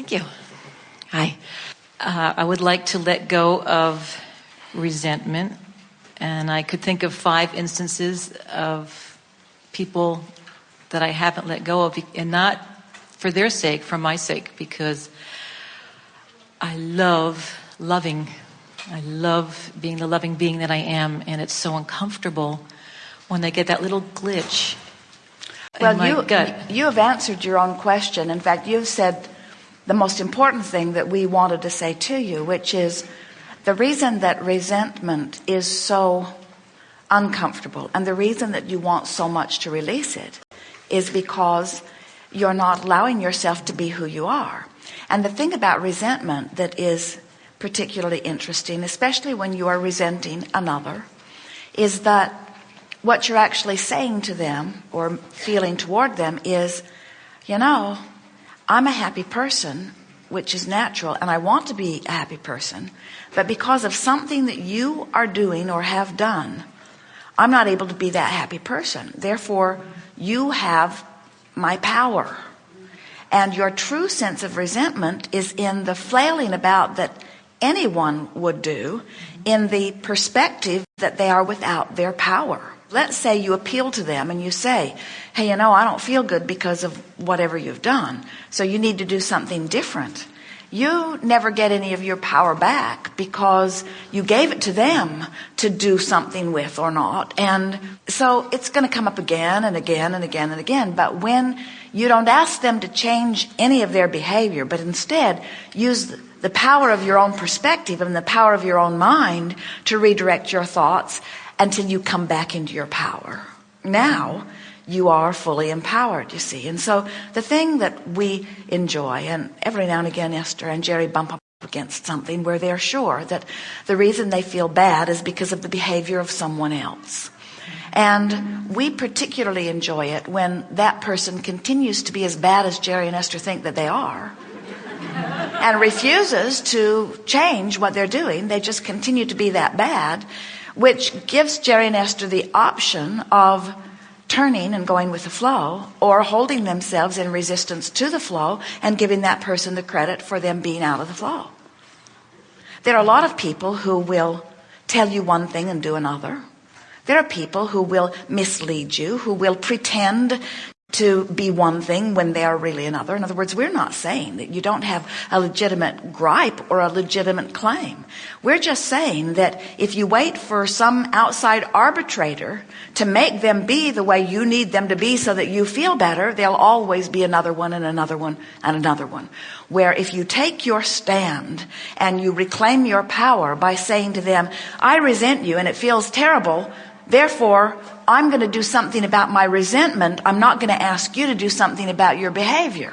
Thank you. Hi. I would like to let go of resentment, and I could think of 5 instances of people that I haven't let go of, and not for their sake, for my sake, because I love loving. I love being the loving being that I am, and it's so uncomfortable when I get that little glitch in my gut. You have answered your own question. In fact, you've said the most important thing that we wanted to say to you, which is the reason that resentment is so uncomfortable and the reason that you want so much to release it is because you're not allowing yourself to be who you are. And the thing about resentment that is particularly interesting, especially when you are resenting another, is that what you're actually saying to them or feeling toward them is, I'm a happy person, which is natural, and I want to be a happy person, but because of something that you are doing or have done, I'm not able to be that happy person. Therefore, you have my power. And your true sense of resentment is in the flailing about that anyone would do in the perspective that they are without their power. Let's say you appeal to them and you say, hey, I don't feel good because of whatever you've done, so you need to do something different. You never get any of your power back because you gave it to them to do something with or not. And so it's going to come up again and again and again and again. But when you don't ask them to change any of their behavior, but instead use the power of your own perspective and the power of your own mind to redirect your thoughts until you come back into your power. Now you are fully empowered, you see. And so the thing that we enjoy, and every now and again Esther and Jerry bump up against something where they're sure that the reason they feel bad is because of the behavior of someone else. And we particularly enjoy it when that person continues to be as bad as Jerry and Esther think that they are and refuses to change what they're doing. They just continue to be that bad, which gives Jerry and Esther the option of turning and going with the flow, or holding themselves in resistance to the flow and giving that person the credit for them being out of the flow. There are a lot of people who will tell you one thing and do another. There are people who will mislead you, who will pretend to be one thing when they are really another. In other words, we're not saying that you don't have a legitimate gripe or a legitimate claim. We're just saying that if you wait for some outside arbitrator to make them be the way you need them to be so that you feel better, there'll always be another one and another one and another one. Where if you take your stand and you reclaim your power by saying to them, I resent you and it feels terrible, therefore, I'm going to do something about my resentment. I'm not going to ask you to do something about your behavior.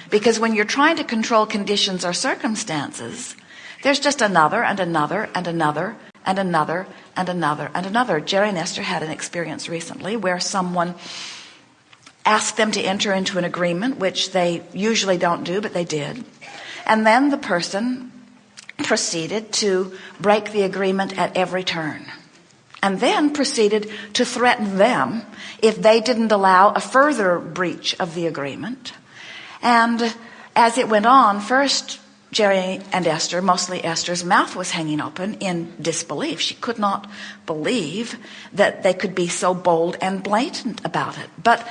Because when you're trying to control conditions or circumstances, there's just another and another and another and another and another and another. Jerry and Esther had an experience recently where someone asked them to enter into an agreement, which they usually don't do, but they did. And then the person proceeded to break the agreement at every turn. And then proceeded to threaten them if they didn't allow a further breach of the agreement. And as it went on, first Jerry and Esther, mostly Esther's mouth was hanging open in disbelief. She could not believe that they could be so bold and blatant about it. But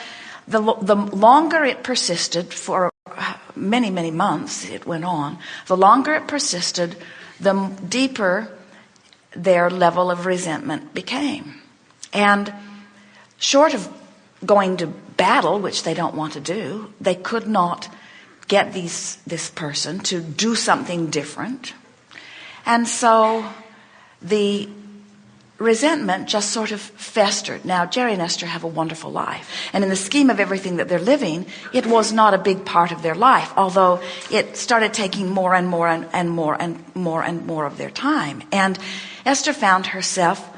the longer it persisted, for many, many months it went on, the longer it persisted, the deeper their level of resentment became. And short of going to battle, which they don't want to do, they could not get this person to do something different. And so the resentment just sort of festered. Now, Jerry and Esther have a wonderful life. And in the scheme of everything that they're living, it was not a big part of their life, although it started taking more and more and more and more and more of their time. And Esther found herself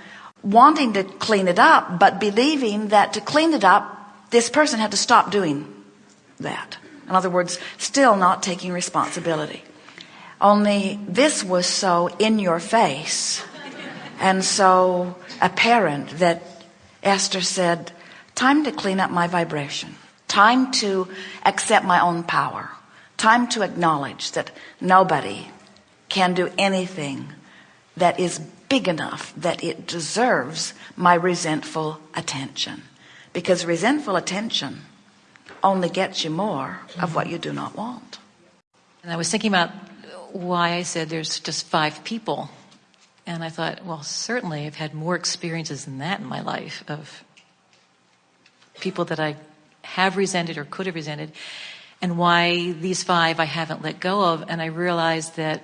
wanting to clean it up, but believing that to clean it up, this person had to stop doing that. In other words, still not taking responsibility. Only this was so in your face and so apparent that Esther said, time to clean up my vibration. Time to accept my own power. time to acknowledge that nobody can do anything that is big enough that it deserves my resentful attention. Because resentful attention only gets you more of what you do not want. And I was thinking about why I said there's just 5 people. And I thought, well, certainly I've had more experiences than that in my life of people that I have resented or could have resented, and why these 5 I haven't let go of. And I realized that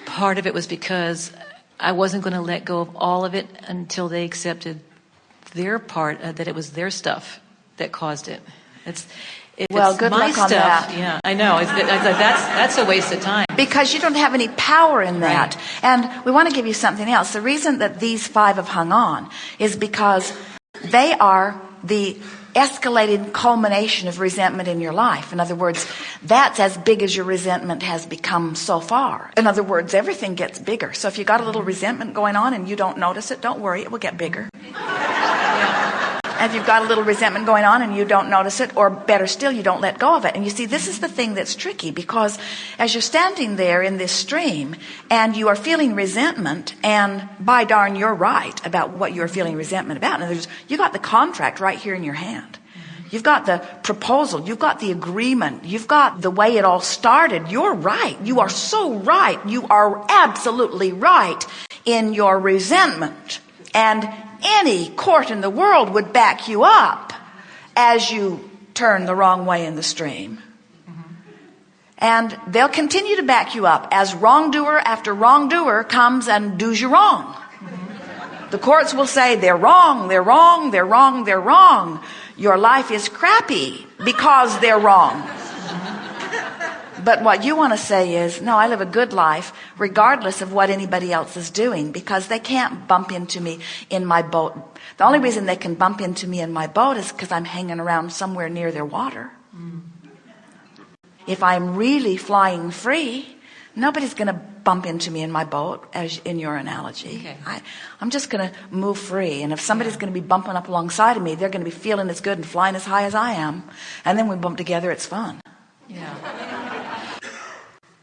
part of it was because I wasn't going to let go of all of it until they accepted their part, that it was their stuff that caused it. Well, good luck on that. Yeah, I know. That's a waste of time. Because you don't have any power in that. Right. And we want to give you something else. The reason that these 5 have hung on is because they are the escalating culmination of resentment in your life. In other words, that's as big as your resentment has become so far. In other words, everything gets bigger. So if you got a little resentment going on and you don't notice it, don't worry, it will get bigger. And if you've got a little resentment going on and you don't notice it, or better still, you don't let go of it. And you see, this is the thing that's tricky, because as you're standing there in this stream and you are feeling resentment, and by darn, you're right about what you're feeling resentment about. In other words, you got the contract right here in your hand. You've got the proposal. You've got the agreement. You've got the way it all started. You're right. You are so right. You are absolutely right in your resentment. And any court in the world would back you up as you turn the wrong way in the stream. And they'll continue to back you up as wrongdoer after wrongdoer comes and does you wrong. The courts will say, they're wrong, they're wrong, they're wrong, they're wrong. Your life is crappy because they're wrong. But what you want to say is, no, I live a good life regardless of what anybody else is doing, because they can't bump into me in my boat. The only reason they can bump into me in my boat is because I'm hanging around somewhere near their water. If I'm really flying free, nobody's going to bump into me in my boat, as in your analogy. Okay. I'm just going to move free. And if somebody's going to be bumping up alongside of me, they're going to be feeling as good and flying as high as I am. And then we bump together, it's fun. Yeah.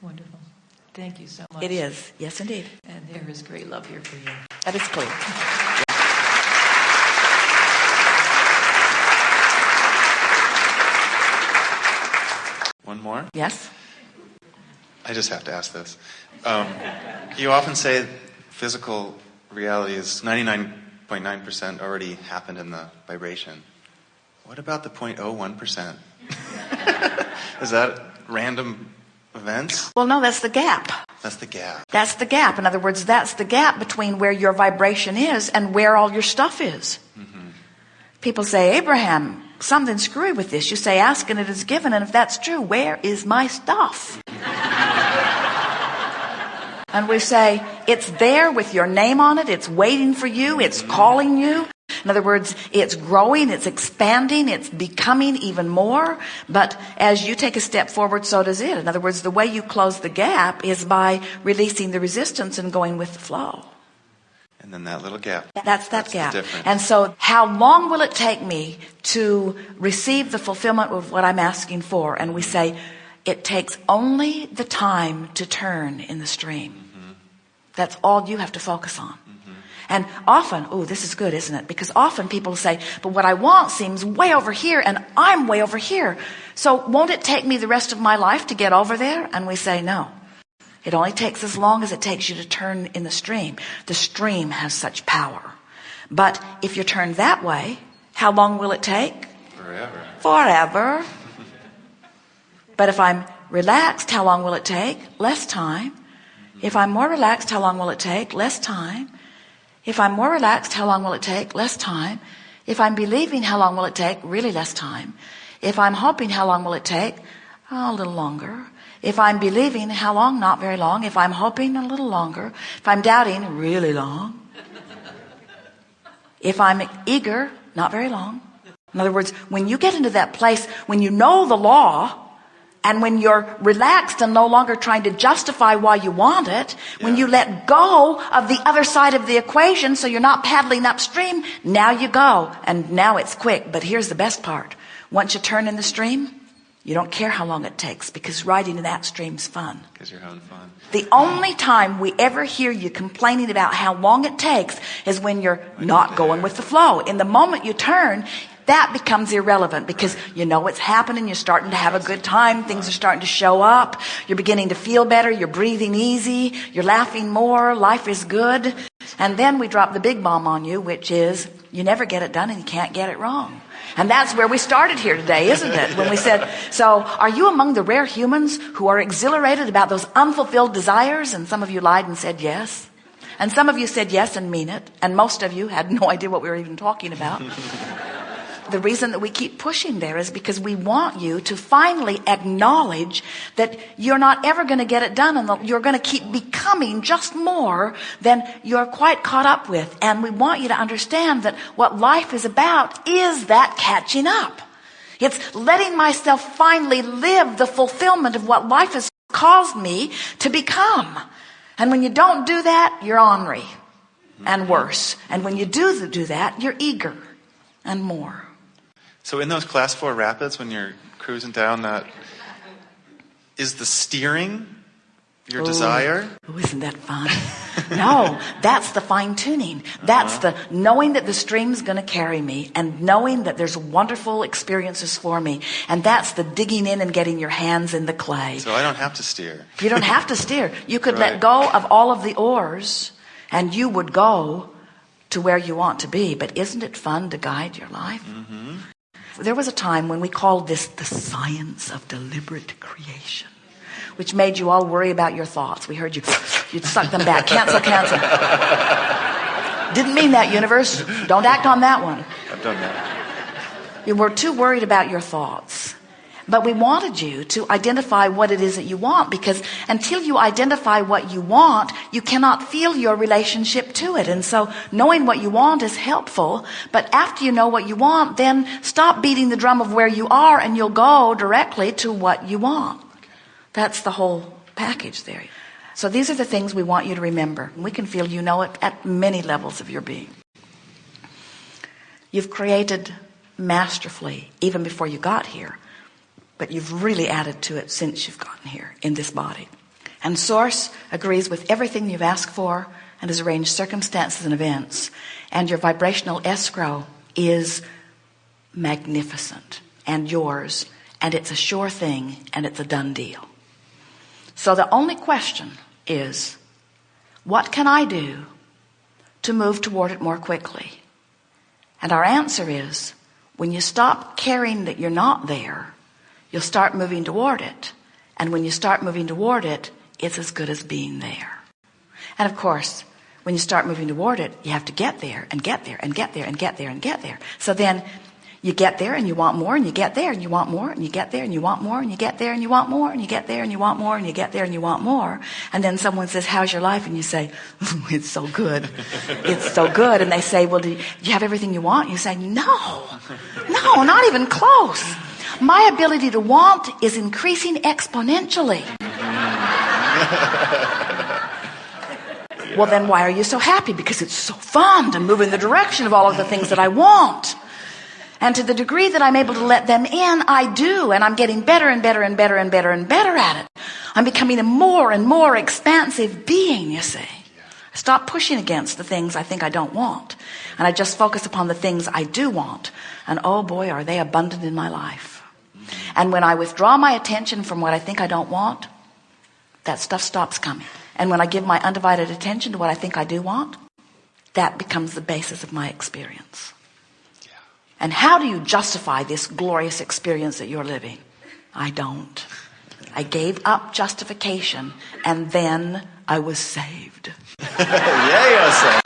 Wonderful. Thank you so much. It is. Yes, indeed. And there is great love here for you. That is clear. One more? Yes. I just have to ask this. You often say physical reality is 99.9% already happened in the vibration. What about the 0.01%? Is that random events? Well, no, that's the gap. That's the gap. That's the gap. In other words, that's the gap between where your vibration is and where all your stuff is. Mm-hmm. People say, Abraham, something's screwy with this. You say, ask and it is given. And if that's true, where is my stuff? And we say, it's there with your name on it. It's waiting for you. It's calling you. In other words, it's growing, it's expanding, it's becoming even more. But as you take a step forward, so does it. In other words, the way you close the gap is by releasing the resistance and going with the flow. And then that little gap. That's that gap. The difference. And so how long will it take me to receive the fulfillment of what I'm asking for? And we say, it takes only the time to turn in the stream. Mm-hmm. That's all you have to focus on. And often, this is good, isn't it? Because often people say, but what I want seems way over here and I'm way over here. So won't it take me the rest of my life to get over there? And we say, no. It only takes as long as it takes you to turn in the stream. The stream has such power. But if you turn that way, how long will it take? Forever. Forever. But if I'm relaxed, how long will it take? Less time. If I'm more relaxed, how long will it take? Less time. If I'm more relaxed, how long will it take? Less time. If I'm believing, how long will it take? Really less time. If I'm hoping, how long will it take? A little longer. If I'm believing, how long? Not very long. If I'm hoping, a little longer. If I'm doubting, really long. If I'm eager, not very long. In other words, when you get into that place, when you know the law, and when you're relaxed and no longer trying to justify why you want it, when you let go of the other side of the equation so you're not paddling upstream, now you go. And now it's quick. But here's the best part. Once you turn in the stream, You don't care how long it takes because riding in that stream's fun. Because you're having fun. The only time we ever hear you complaining about how long it takes is when you're not going with the flow. In the moment you turn, that becomes irrelevant because you know what's happening. You're starting to have a good time. Things are starting to show up. You're beginning to feel better. You're breathing easy. You're laughing more. Life is good. And then we drop the big bomb on you, which is you never get it done and you can't get it wrong. And that's where we started here today, isn't it? When we said, so are you among the rare humans who are exhilarated about those unfulfilled desires? And some of you lied and said yes. And some of you said yes and mean it. And most of you had no idea what we were even talking about. The reason that we keep pushing there is because we want you to finally acknowledge that you're not ever going to get it done and that you're going to keep becoming just more than you're quite caught up with. And we want you to understand that what life is about is that catching up. It's letting myself finally live the fulfillment of what life has caused me to become. And when you don't do that, you're ornery and worse. And when you do that, you're eager and more. So in those class 4 rapids, when you're cruising down that, is the steering your desire? Oh, isn't that fun? No, that's the fine tuning. That's the knowing that the stream's going to carry me and knowing that there's wonderful experiences for me. And that's the digging in and getting your hands in the clay. So I don't have to steer. You don't have to steer. You could Right. let go of all of the oars and you would go to where you want to be. But isn't it fun to guide your life? Mm-hmm. There was a time when we called this the science of deliberate creation, which made you all worry about your thoughts. We heard you'd suck them back. Cancel. Didn't mean that, universe. Don't act on that one. I've done that. You were too worried about your thoughts. But we wanted you to identify what it is that you want, because until you identify what you want, you cannot feel your relationship to it. And so knowing what you want is helpful. But after you know what you want, then stop beating the drum of where you are and you'll go directly to what you want. That's the whole package there. So these are the things we want you to remember. And we can feel you know it at many levels of your being. You've created masterfully even before you got here. But you've really added to it since you've gotten here in this body. And Source agrees with everything you've asked for and has arranged circumstances and events. And your vibrational escrow is magnificent and yours. And it's a sure thing and it's a done deal. So the only question is, what can I do to move toward it more quickly? And our answer is, when you stop caring that you're not there, you'll start moving toward it. And when you start moving toward it, it's as good as being there. And of course, when you start moving toward it, you have to get there and get there and get there and get there and get there. So then you get there and you want more and you get there and you want more and you get there and you want more and you get there and you want more and you get there and you want more and you get there and you want more. And then someone says, how's your life? And you say, it's so good. It's so good. And they say, well, do you have everything you want? And you say, no, not even close. My ability to want is increasing exponentially. Well, then why are you so happy? Because it's so fun to move in the direction of all of the things that I want. And to the degree that I'm able to let them in, I do. And I'm getting better and better and better and better and better at it. I'm becoming a more and more expansive being, you see. I stop pushing against the things I think I don't want. And I just focus upon the things I do want. And oh boy, are they abundant in my life. And when I withdraw my attention from what I think I don't want, that stuff stops coming. And when I give my undivided attention to what I think I do want, that becomes the basis of my experience. Yeah. And how do you justify this glorious experience that you're living? I don't. I gave up justification and then I was saved. Yeah, you're saved.